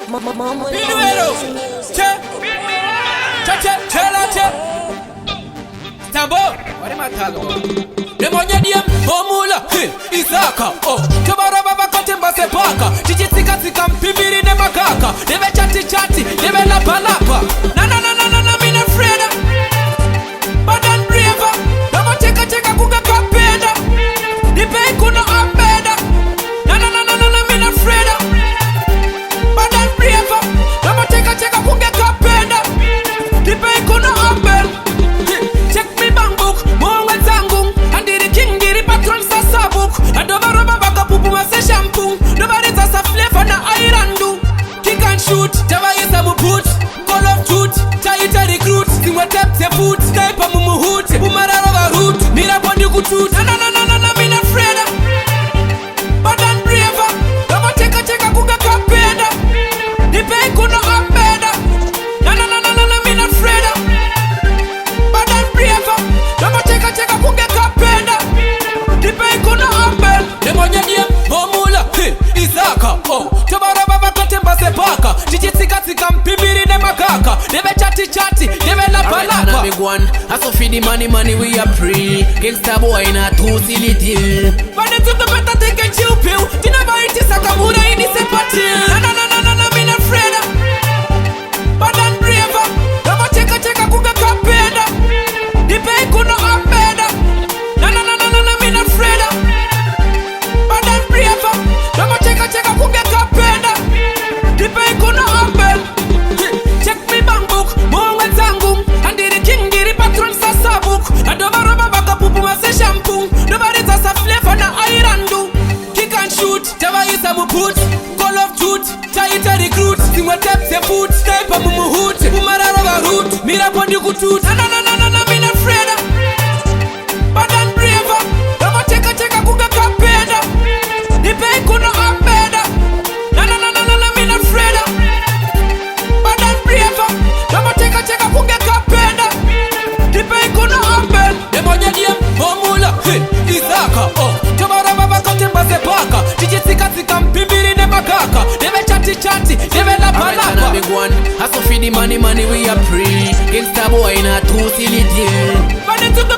Pinuero, che, Tambo, what am I talking about? Demonya diem, Omula, Isaka, Tomorrow Baba Kotemba Sepaka, Chichitika Sika Pibiri ne Makaka, Deve chati, Deve lapa, na, mina freda, Badan Breva, Dama cheka kuga kapenda, Dipe kuna ambeda, na, mina freda, Badan Breva, Dama cheka kuga kapenda, Dipe kuna ambeda. Check me bang book, more with Zangung, and the king, the patron sasa book, and over rubber bag of pupu mase shampoo, nobody does a flavor na iron do. Kick and shoot, Java is a boot, call of truth, Chaita recruit, sing what tap the foot, type of mumu hoot, Bumara over root, Mira Bondi Kutut, na, mina freda, Badan Breva, Dama cheka kuga kapenda, the pay kuna ambeda, na, mina freda. Dama cheka kuge kapenda, Dipe kuna ambel. Demonya diem, Omula, Isaka, Tomorrow Baba Kotemba Sepaka, Chichitika Mpibiri ne Makaka, Deve chati, Deve lapa. Alright, big one. I so feed the money we are free. Gangsta boy na too silly deal. But they took the better take a chill pill. Dina baiti sakamura ini sepati. Na, mina freda, Badan Breva, Dama cheka kuge kapenda, Dipe kuna ambeda, na, mina freda, Badan Breva, Dama cheka kuge kapenda, Dipe kuna ambeda. Check me bang book, more with Zangung, and the king, the patron sasa book, and over rubber bag of pupu mase shampoo, nobody does a flavor na iron do. Kick and shoot, Java is a boot, call of truth, Chaita recruit, sing what tap the foot, type of mumu hoot, Bumara rubber root, Mira Bondi Kutut, na, mina freda, Badan Breva, Dama cheka kuga kapenda, Dipe kuna ambeda, na, mina freda, Badan Breva, Dama cheka kuga kapenda, Dipe kuna ambeda. Demonya diem, Omula, Isaka, Tomorrow Baba Kotemba Sepaka, Chichitika Mpibiri ne Makaka, Deve chati, Deve lapa. Big one. I so feed the money we are free. Gangsta boy na too silly deal. But they took the